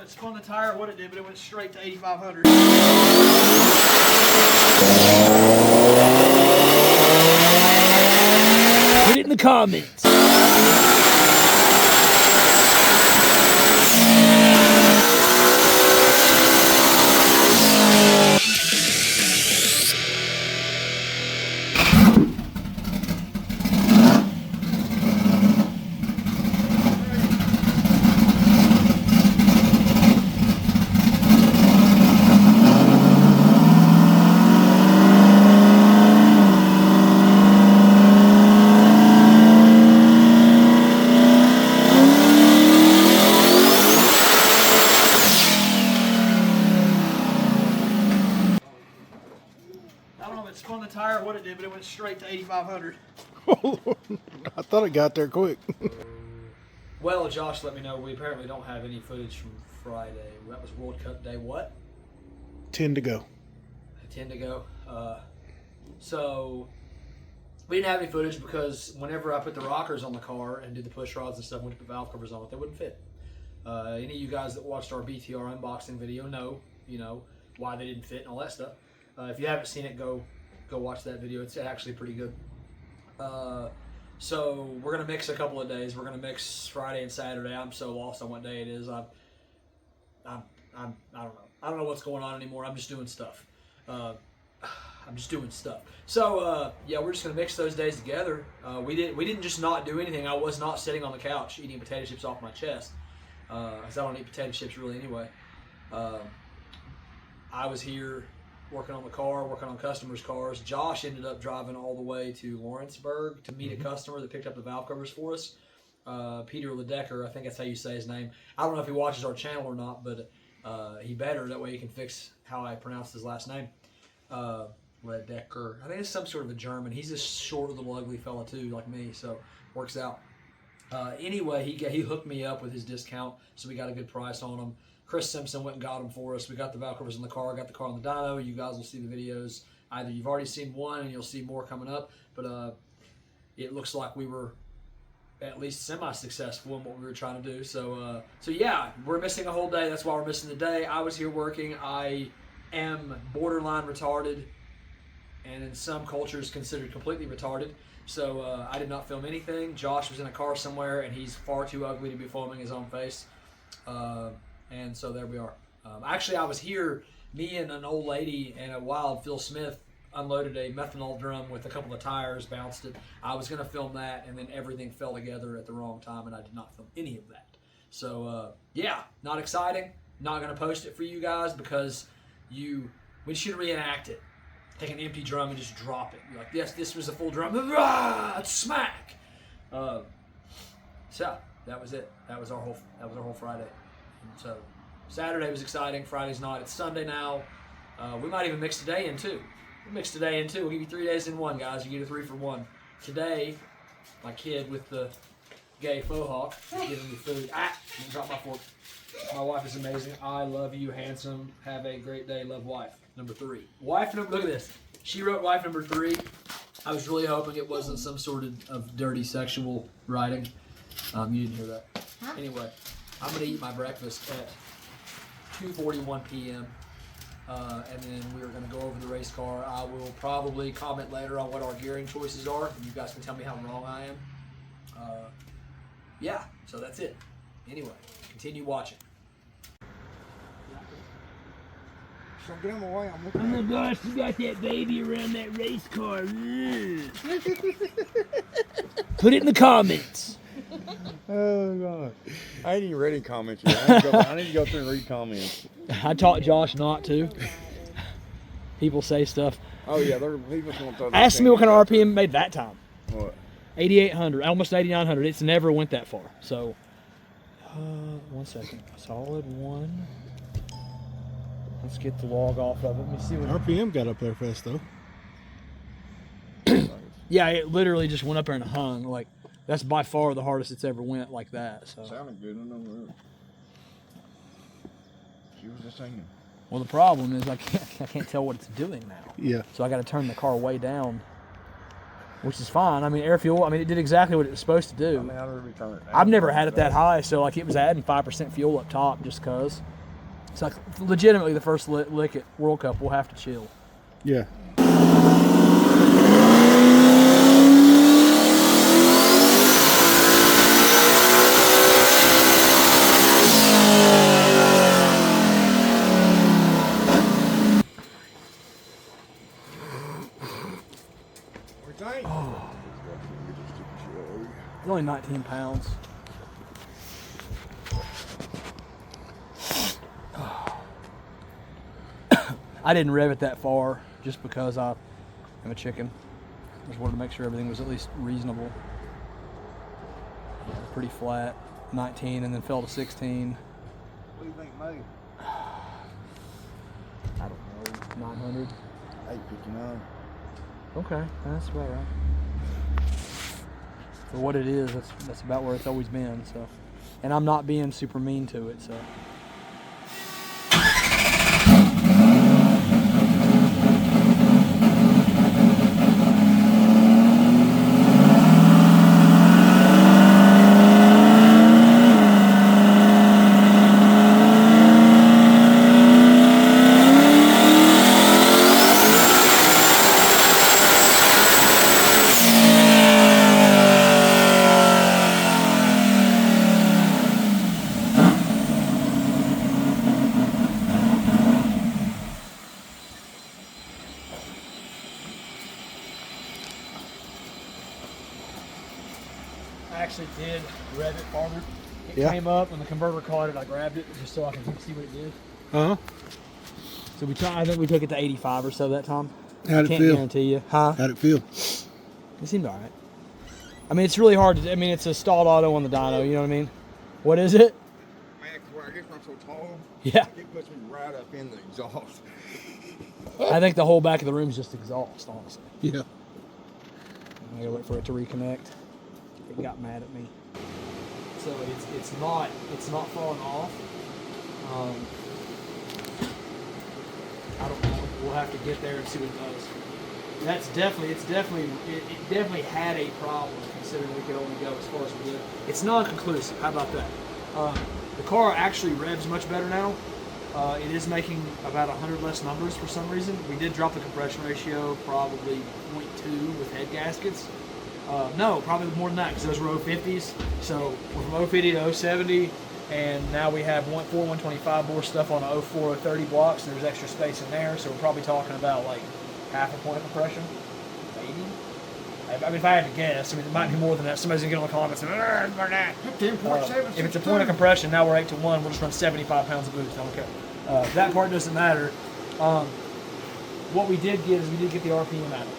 it spun the tire or what it did, but it went straight to 8,500. Put it in the comments. Spun the tire or what it did, but it went straight to 8,500. I thought it got there quick. Well, Josh let me know we apparently don't have any footage from Friday. That was World Cup day. What? 10 to go. 10 to go. So we didn't have any footage because whenever I put the rockers on the car and did the push rods and stuff, when we put valve covers on it, they wouldn't fit. Any of you guys that watched our BTR unboxing video know, why they didn't fit and all that stuff. If you haven't seen it, go watch that video. It's actually pretty good. So we're gonna mix a couple of days. We're gonna mix Friday and Saturday. I'm so lost on what day it is. I don't know. I don't know what's going on anymore. I'm just doing stuff. So yeah, we're just gonna mix those days together. We didn't just not do anything. I was not sitting on the couch eating potato chips off my chest, because I don't eat potato chips really anyway. I was here working on the car, working on customers' cars. Josh ended up driving all the way to Lawrenceburg to meet a customer that picked up the valve covers for us. Peter Ledecker, I think that's how you say his name. I don't know if he watches our channel or not, but he better. That way he can fix how I pronounce his last name. Ledecker. I think it's some sort of a German. He's a short little ugly fella too, like me, so works out. Anyway, he hooked me up with his discount, so we got a good price on him. Chris Simpson went and got them for us. We got the valve covers in the car, got the car on the dyno. You guys will see the videos. Either you've already seen one and you'll see more coming up, but it looks like we were at least semi-successful in what we were trying to do. So yeah, we're missing a whole day. That's why we're missing the day. I was here working. I am borderline retarded, and in some cultures considered completely retarded. So I did not film anything. Josh was in a car somewhere, and he's far too ugly to be filming his own face. And so there we are. Actually, I was here. Me and an old lady and a wild Phil Smith unloaded a methanol drum with a couple of tires, bounced it. I was going to film that, and then everything fell together at the wrong time, and I did not film any of that. So, yeah, not exciting. Not going to post it for you guys because we should reenact it. Take an empty drum and just drop it. You're like, yes, this was a full drum. Smack! So, that was it. That was our whole Friday. And so Saturday was exciting. Friday's not. It's Sunday now. We might even mix today in two. We'll mix today in two. We'll give you 3 days in one, guys. You get a 3 for 1. Today, my kid with the gay faux hawk is giving me food. I'm gonna drop my fork. My wife is amazing. I love you, handsome. Have a great day. Love, wife. Number 3. Look at this. She wrote wife number 3. I was really hoping it wasn't some sort of dirty sexual writing. You didn't hear that. Huh? Anyway. I'm going to eat my breakfast at 2:41 p.m. And then we're going to go over the race car. I will probably comment later on what our gearing choices are, and you guys can tell me how wrong I am. Yeah, so that's it. Anyway, continue watching. So get him away. I'm looking. Oh my gosh, you got that baby around that race car. Put it in the comments. Oh God! I ain't even ready comments yet. I need to go through and read comments. I taught Josh not to. People say stuff. Oh yeah, there are people going to. Ask me what kind of RPM made that time. What? 8,800, almost 8,900. It's never went that far. So, 1 second. Solid 1. Let's get the log off of it. Let me see what RPM got up there fast though. Yeah, it literally just went up there and hung. Like, that's by far the hardest it's ever went like that. So. Sounded good. I know that. She was just singing. Well, the problem is I can't tell what it's doing now. Yeah. So I got to turn the car way down, which is fine. I mean, air fuel. I mean, it did exactly what it was supposed to do. I mean, how do we turn it down? I've never had it that high, so like it was adding 5% fuel up top just cause. It's like legitimately the first lick at World Cup. We'll have to chill. Yeah. Oh. It's only 19 pounds. I didn't rev it that far just because I am a chicken. I just wanted to make sure everything was at least reasonable. Yeah, pretty flat. 19 and then fell to 16. What do you think, May? I don't know, 900. 859. Okay, that's about right. For what it is, that's about where it's always been. So, and I'm not being super mean to it. So. I actually did rev it farther. It came up when the converter caught it. I grabbed it just so I can see what it did. Uh-huh. So I think we took it to 85 or so that time. How'd it Can't feel? guarantee you. Huh? How'd it feel? It seemed all right. I mean, it's really hard to. I mean, it's a stalled auto on the dyno. You know what I mean? What is it? Man, I guess I'm so tall. Yeah. It puts me right up in the exhaust. I think the whole back of the room is just exhaust, honestly. Yeah. I gotta wait for it to reconnect. It got mad at me. So it's not falling off. I don't know. We'll have to get there and see what it does. It definitely had a problem considering we could only go as far as we did. It's non-conclusive. How about that? The car actually revs much better now. It is making about 100 less numbers for some reason. We did drop the compression ratio probably 0.2 with head gaskets. No, probably more than that because those were 050s. So we're from 050 to 070, and now we have 125 more stuff on a 04, 030 blocks. And there's extra space in there, so we're probably talking about like half a point of compression, maybe. I mean, if I had to guess, I mean, it might be more than that. Somebody's gonna get on the comments and it's more than that. 10.7. If it's a point of compression, now we're 8 to 1. We'll just run 75 pounds of boost. I don't care. That part doesn't matter. What we did get is we did get the RPM out of it.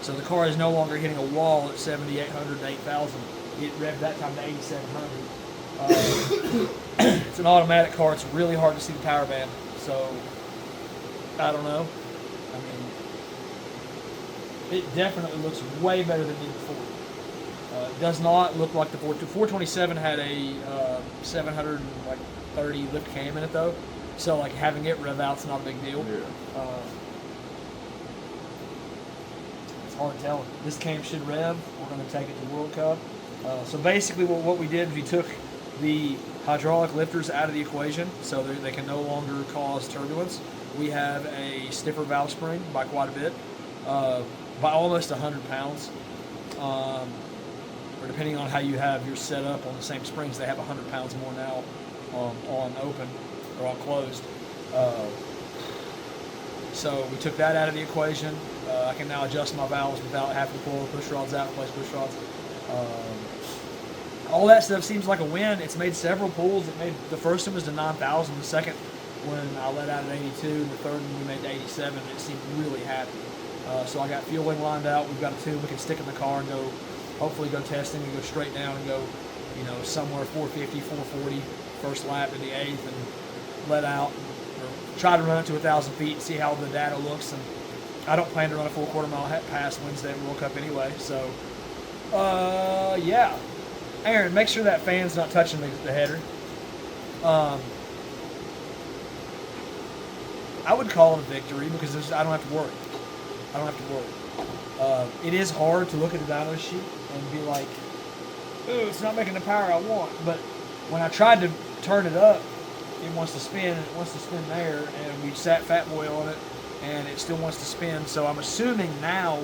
So the car is no longer hitting a wall at 7,800 to 8,000. It revved that time to 8,700. It's an automatic car. It's really hard to see the power band. So I don't know. I mean, it definitely looks way better than it did before. It does not look like the 427 had a 730 lift cam in it though. So like having it rev out's not a big deal. Yeah. Hard to tell. This cam should rev. We're going to take it to World Cup. So basically what we did is we took the hydraulic lifters out of the equation so they can no longer cause turbulence. We have a stiffer valve spring by quite a bit, by almost 100 pounds. Or depending on how you have your setup on the same springs, they have 100 pounds more now on open or on closed. So we took that out of the equation. I can now adjust my valves without having to pull the push rods out, replace push rods. All that stuff seems like a win. It's made several pulls. The first one was to 9,000. The second when I let out at 82, and the third one we made to 87. It seemed really happy. So I got fueling lined out. We've got a tube we can stick in the car and go, hopefully go testing and go straight down and go, somewhere 450, 440 first lap in the eighth and let out. Or try to run it to 1,000 feet and see how the data looks. And I don't plan to run a full quarter-mile pass Wednesday at World Cup anyway. So, yeah. Aaron, make sure that fan's not touching the header. I would call it a victory because I don't have to worry. It is hard to look at the dyno sheet and be like, "Ooh, it's not making the power I want." But when I tried to turn it up it wants to spin, and it wants to spin there, and we sat Fat Boy on it, and it still wants to spin. So I'm assuming now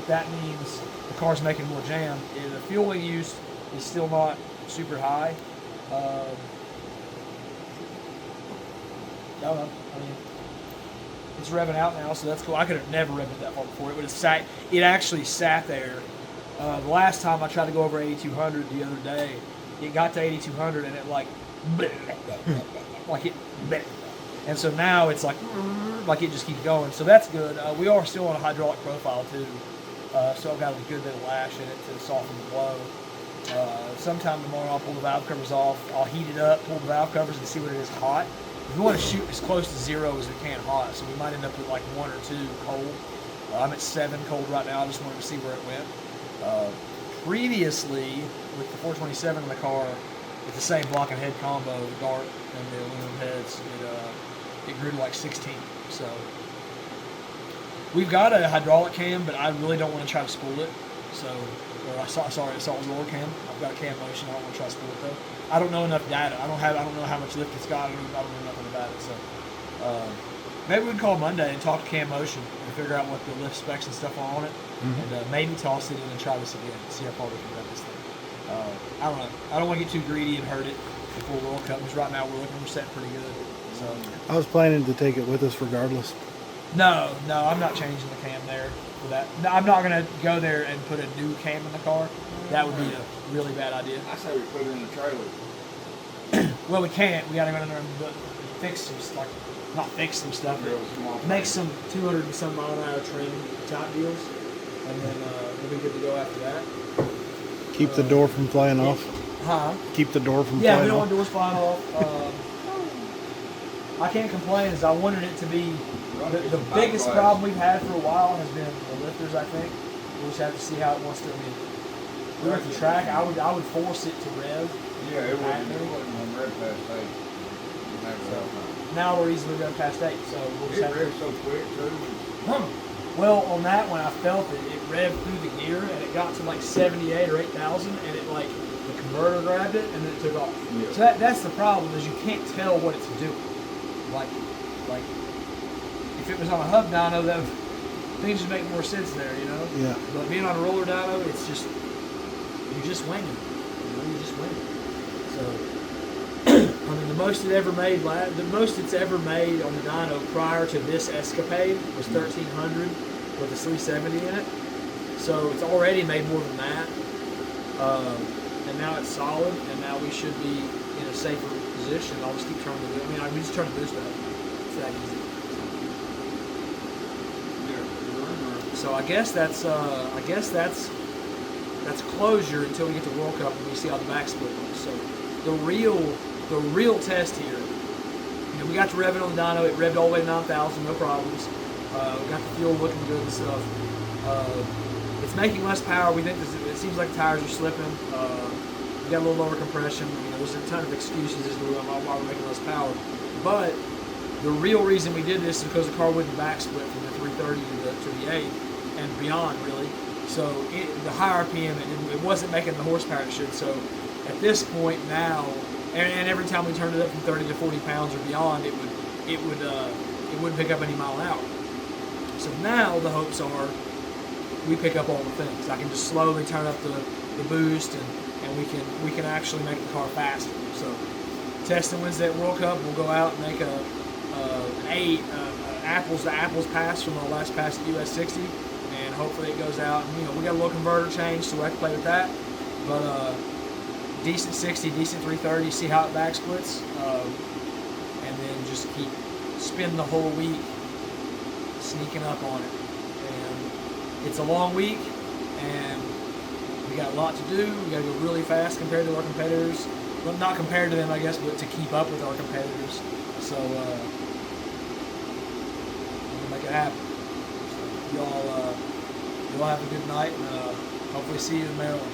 that means the car's making more jam. The fueling use is still not super high. I don't know. I mean, it's revving out now, so that's cool. I could have never revved it that far before. It actually sat there. The last time I tried to go over 8,200 the other day, it got to 8,200 and it like it, and so now it's like it just keeps going. So that's good. We are still on a hydraulic profile too, so I've got a good bit of lash in it to soften the blow. Sometime tomorrow I'll pull the valve covers off. I'll heat it up, pull the valve covers, and see what it is hot. We want to shoot as close to 0 as we can hot, so we might end up with like 1 or 2 cold. I'm at 7 cold right now. I just wanted to see where it went. Previously, with the 427 in the car, with the same block and head combo, the dart and the aluminum heads, it grew to like 16. So we've got a hydraulic cam, but I really don't want to try to spool it. So, or sorry, a solid roller cam. I've got a cam motion. I don't want to try to spool it though. I don't know enough data. I don't know how much lift it's got. I don't know nothing about it. So maybe we can call Monday and talk to Cam Motion and figure out what the lift specs and stuff are on it, and maybe toss it in and try this again and see how far we can run this thing. I don't know. I don't want to get too greedy and hurt it before World Cup, because right now we're setting pretty good. So I was planning to take it with us regardless. No, I'm not changing the cam there for that. No, I'm not going to go there and put a new cam in the car. That would be a really bad idea. I say we put it in the trailer. Well, we can't. We got to go in there and fix some stuff. Not fix some stuff, but make some 200 and some mile an hour trim top deals, and then we'll be good to go after that. Keep the door from flying off. Huh? Keep the door from Yeah, flying we don't off. want doors flying off. I can't complain, as I wanted it to be. The biggest problem we've had for a while has been the lifters, I think. We'll just have to see how it wants to. I mean, we're at the track. I would force it to rev. Yeah, it wouldn't rev past 8. Now we're easily revved past 8, so we'll just have to. It revs so quick too. Well, on that one, I felt it. It revved through the gear, and it got to like 78 or 8,000, and it like the converter grabbed it, and then it took off. Yeah. So that's the problem, is you can't tell what it's doing. Like if it was on a hub dyno, that things would make more sense there, you know. Yeah. But being on a roller dyno, it's just you're just winging. You're just winging. So. I mean, the most it's ever made on the dyno prior to this escapade was 1,300 with a 370 in it. So it's already made more than that. And now it's solid, and now we should be in a safer position. I'll just keep turning the. We just turn the boost up. It's that easy. So I guess that's closure until we get to World Cup and we see how the back split looks. So the real test here, we got to rev it on the dyno. It revved all the way to 9,000, no problems. We got the fuel looking good and stuff. It's making less power. We think it seems like the tires are slipping. We got a little lower compression. There's a ton of excuses as to why we're making less power. But the real reason we did this is because the car wouldn't back split from the 330 to the 8 and beyond, really. So the higher RPM, it wasn't making the horsepower it should. So at this point now, and every time we turned it up from 30 to 40 pounds or beyond, it wouldn't pick up any mile an hour. So now the hopes are we pick up all the things. I can just slowly turn up the boost, and we can actually make the car faster. So testing Wednesday at World Cup, we'll go out and make an apples to apples pass from our last pass at US 60, and hopefully it goes out. And, we got a little converter change, so I can play with that. But decent 60, decent 330, see how it back splits, and then just keep spin the whole week sneaking up on it. And it's a long week, and we got a lot to do. We got to go really fast compared to our competitors. Well, not compared to them, I guess, but to keep up with our competitors. So we'll make it happen. So y'all have a good night, and hopefully see you in Maryland.